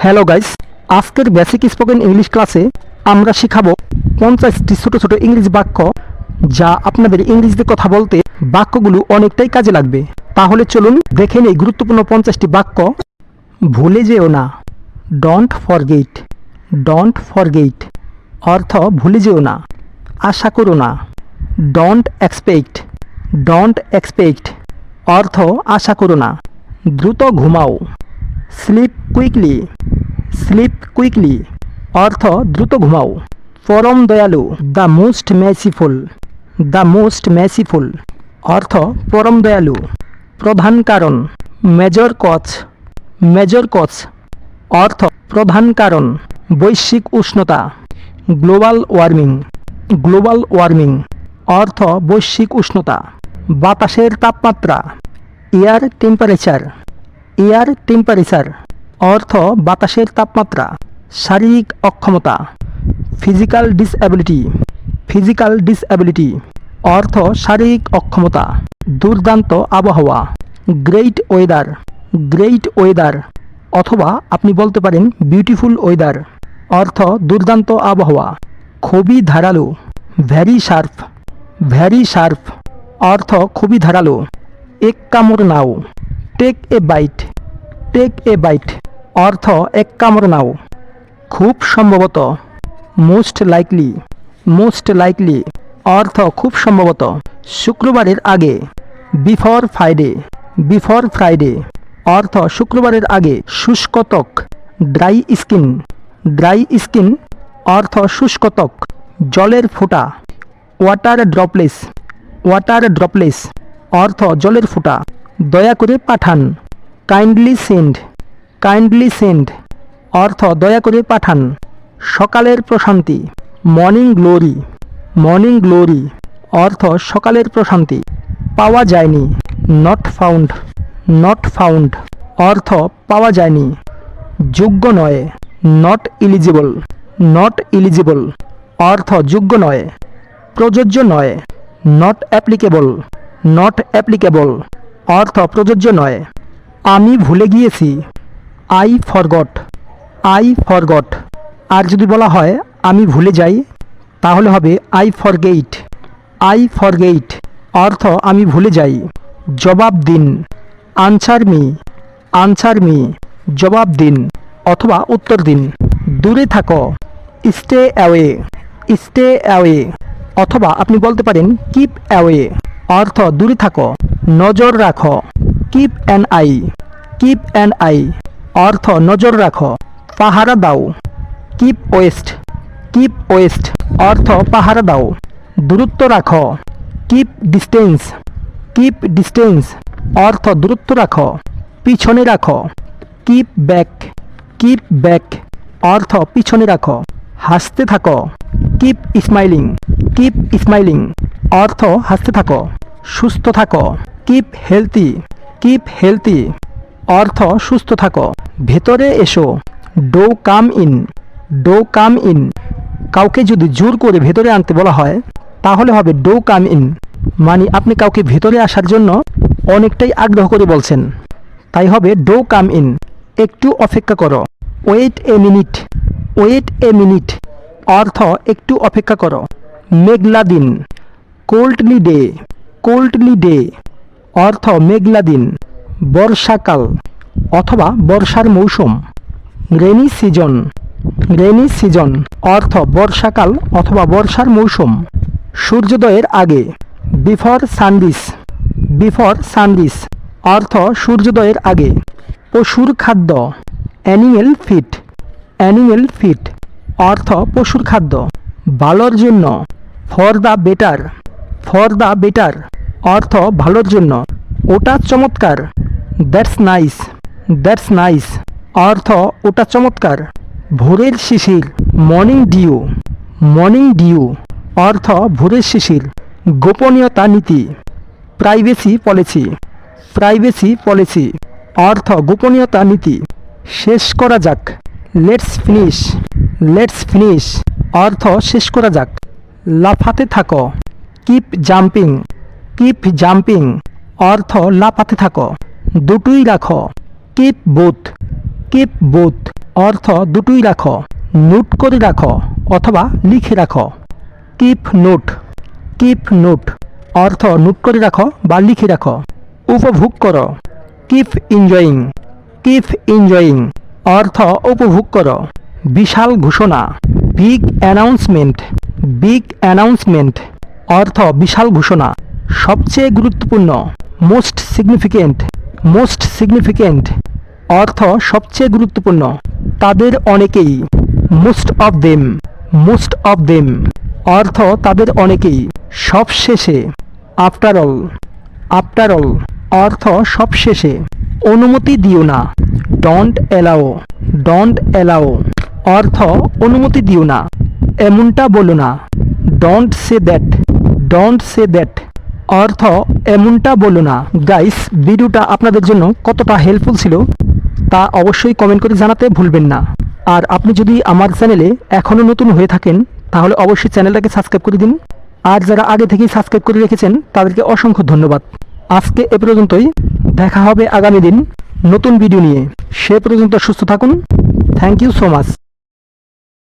Hello guys, আজকের basic spoken English ক্লাসে আমরা শিখাবো 50টি ছোট ছোট ইংরেজি বাক্য যা আপনাদের ইংরেজিতে কথা বলতে বাক্যগুলো অনেকটাই কাজে লাগবে। তাহলে চলুন দেখে নেই গুরুত্বপূর্ণ 50টি বাক্য। ভুলে যেও না, ডোন্ট ফরগেট। ডোন্ট ফরগেট অর্থ ভুলে যেও না। আশা করো না, ডোন্ট এক্সপেক্ট। ডোন্ট এক্সপেক্ট অর্থ আশা করো না। দ্রুত ঘুমাও, স্লিপ কুইকলি। স্লিপ কুইকলি অর্থ দ্রুত ঘুমাও। পরম দয়ালু, দ্য মোস্ট মেসিফুল। দ্য মোস্ট মেসিফুল অর্থ পরম দয়ালু। প্রধান কারণ, মেজর কজ। মেজর কজ অর্থ প্রধান কারণ। বৈশ্বিক উষ্ণতা, গ্লোবাল ওয়ার্মিং। গ্লোবাল ওয়ার্মিং অর্থ বৈশ্বিক উষ্ণতা। বাতাসের তাপমাত্রা, এয়ার টেম্পারেচার। এয়ার টেম্পারেচার অর্থ বাতাসের তাপমাত্রা। শারীরিক অক্ষমতা, ফিজিক্যাল ডিসএবিলিটি। ফিজিক্যাল ডিসএবিলিটি অর্থ শারীরিক অক্ষমতা। দুর্দান্ত আবহাওয়া, গ্রেট ওয়েদার। গ্রেট ওয়েদার অথবা আপনি বলতে পারেন বিউটিফুল ওয়েদার অর্থ দুর্দান্ত আবহাওয়া। খুবই ধারালো, ভ্যারি শার্প। ভ্যারি শার্প অর্থ খুবই ধারালো। এক কামড় নাও, take a bite. Take a bite অর্থ এক কামড় নাও। খুব সম্ভবত, মোস্ট লাইকলি। মোস্ট লাইকলি অর্থ খুব সম্ভবত। শুক্রবারের আগে, বিফোর ফ্রাইডে। বিফোর ফ্রাইডে অর্থ শুক্রবারের আগে। শুষ্ক ত্বক, ড্রাই স্কিন। ড্রাই স্কিন অর্থ শুষ্ক ত্বক। জলের ফোঁটা, ওয়াটার ড্রপলেস। ওয়াটার ড্রপলেস অর্থ জলের ফোঁটা। দয়া করে পাঠান, কাইন্ডলি সেন্ড। কাইন্ডলি সেন্ড অর্থ দয়া করে পাঠান। সকালের প্রশান্তি, মর্নিং গ্লোরি। মর্নিং গ্লোরি অর্থ সকালের প্রশান্তি। পাওয়া যায়নি, নট ফাউন্ড। নট ফাউন্ড অর্থ পাওয়া যায়নি। যোগ্য নয়, নট ইলিজিবল। নট ইলিজিবল অর্থ যোগ্য নয়। প্রযোজ্য নয়, নট অ্যাপ্লিকেবল। নট অ্যাপ্লিকেবল অর্থ প্রযোজ্য নয়। আমি ভুলে গিয়েছি, আই ফরগট। আই ফরগট আর যদি বলা হয় আমি ভুলে যাই তাহলে হবে আই ফরগেট। আই ফরগেট অর্থ আমি ভুলে যাই। জবাব দিন, আনসার মি। আনসার মি জবাব দিন অথবা উত্তর দিন। দূরে থাকো, স্টে অ্যাওয়ে। স্টে অ্যাওয়ে অথবা আপনি বলতে পারেন কিপ অ্যাওয়ে অর্থ দূরে থাকো। নজর রাখো, keep an I. Keep an I অর্থ নজর রাখো। পাহারা দাও, কিপ ওয়েস্ট। কিপ ওয়েস্ট অর্থ পাহারা দাও। দূরত্ব রাখো, কিপ ডিস্টেন্স। কিপ ডিস্টেন্স অর্থ দূরত্ব রাখো। পিছনে রাখো, কিপ ব্যাক। কিপ ব্যাক অর্থ পিছনে রাখো। হাসতে থাকো, কিপ স্মাইলিং। কিপ স্মাইলিং অর্থ হাসতে থাকো। সুস্থ থাকো, কিপ হেলথি। কিপ হেলথি অর্থ সুস্থ থাকো। ভেতরে এসো, do come in. Do come in কাউকে যদি জোর করে ভেতরে আনতে বলা হয় তাহলে হবে ডো কাম ইন, মানে আপনি কাউকে ভেতরে আসার জন্য অনেকটাই আগ্রহ করে বলছেন, তাই হবে ডো কাম ইন। একটু অপেক্ষা করো, wait a minute. Wait a minute অর্থ একটু অপেক্ষা করো। মেঘলা দিন, কোল্ডলি ডে। কোল্ডলি ডে অর্থ মেঘলা দিন। বর্ষাকাল অথবা বর্ষার মৌসুম, রেনি সিজন। রেনি সিজন অর্থ বর্ষাকাল অথবা বর্ষার মৌসুম। সূর্যোদয়ের আগে, বিফোর সানরিজ। বিফোর সানরিজ অর্থ সূর্যোদয়ের আগে। পশুর খাদ্য, অ্যানিমেল ফিড। অ্যানিমেল ফিড অর্থ পশুর খাদ্য। ভালোর জন্য, for the better. For the better অর্থ ভালোর জন্য। ওটা চমৎকার, দ্যাটস নাইস। দ্যাটস নাইস অর্থ ওটা চমৎকার। ভোরের শিশির, মর্নিং ডিউ। মর্নিং ডিউ অর্থ ভোরের শিশির। গোপনীয়তা নীতি, প্রাইভেসি পলিসি। প্রাইভেসি পলিসি অর্থ গোপনীয়তা নীতি। শেষ করা যাক, লেটস ফিনিশ। লেটস ফিনিশ অর্থ শেষ করা যাক। লাফাতে থাকো, কিপ জাম্পিং। কিপ জাম্পিং অর্থ লাফাতে থাকো। দুটোই রাখো, কিপ বোথ। কিপ বোথ অর্থ দুটোই রাখো, নোট করে রাখো অথবা লিখে রাখো। কিপ নোট, কিপ নোট অর্থ নোট করে রাখো বা লিখে রাখো। উপভোগ করো, কিপ এনজয়িং, কিপ এনজয়িং অর্থ উপভোগ করো। বিশাল ঘোষণা, বিগ অ্যানাউন্সমেন্ট, বিগ অ্যানাউন্সমেন্ট অর্থ বিশাল ঘোষণা। সবচেয়ে গুরুত্বপূর্ণ, মোস্ট সিগনিফিকেন্ট, মোস্ট সিগনিফিকেন্ট অর্থ সবচেয়ে গুরুত্বপূর্ণ। তাদের অনেকেই, most of them, most of them অর্থ তাদের অনেকেই। সবশেষে, আফটার অল, আফটার অল অর্থ সবশেষে। অনুমতি দিও না, ডোন্ট অ্যালাও, ডোন্ট অ্যালাও অর্থ অনুমতি দিও না। এমনটা বলো না, don't say that, don't say that অর্থ এমনটা বলো না। গাইস, ভিডিওটা আপনাদের জন্য কতটা হেল্পফুল ছিল তা অবশ্যই কমেন্ট করে জানাতে ভুলবেন না। আর আপনি যদি আমার চ্যানেলে এখনও নতুন হয়ে থাকেন তাহলে অবশ্যই চ্যানেলটাকে সাবস্ক্রাইব করে দিন। আর যারা আগে থেকেই সাবস্ক্রাইব করে রেখেছেন তাদেরকে অসংখ্য ধন্যবাদ। আজকে এ পর্যন্তই, দেখা হবে আগামী দিন নতুন ভিডিও নিয়ে। সে পর্যন্ত সুস্থ থাকুন। Thank you so much.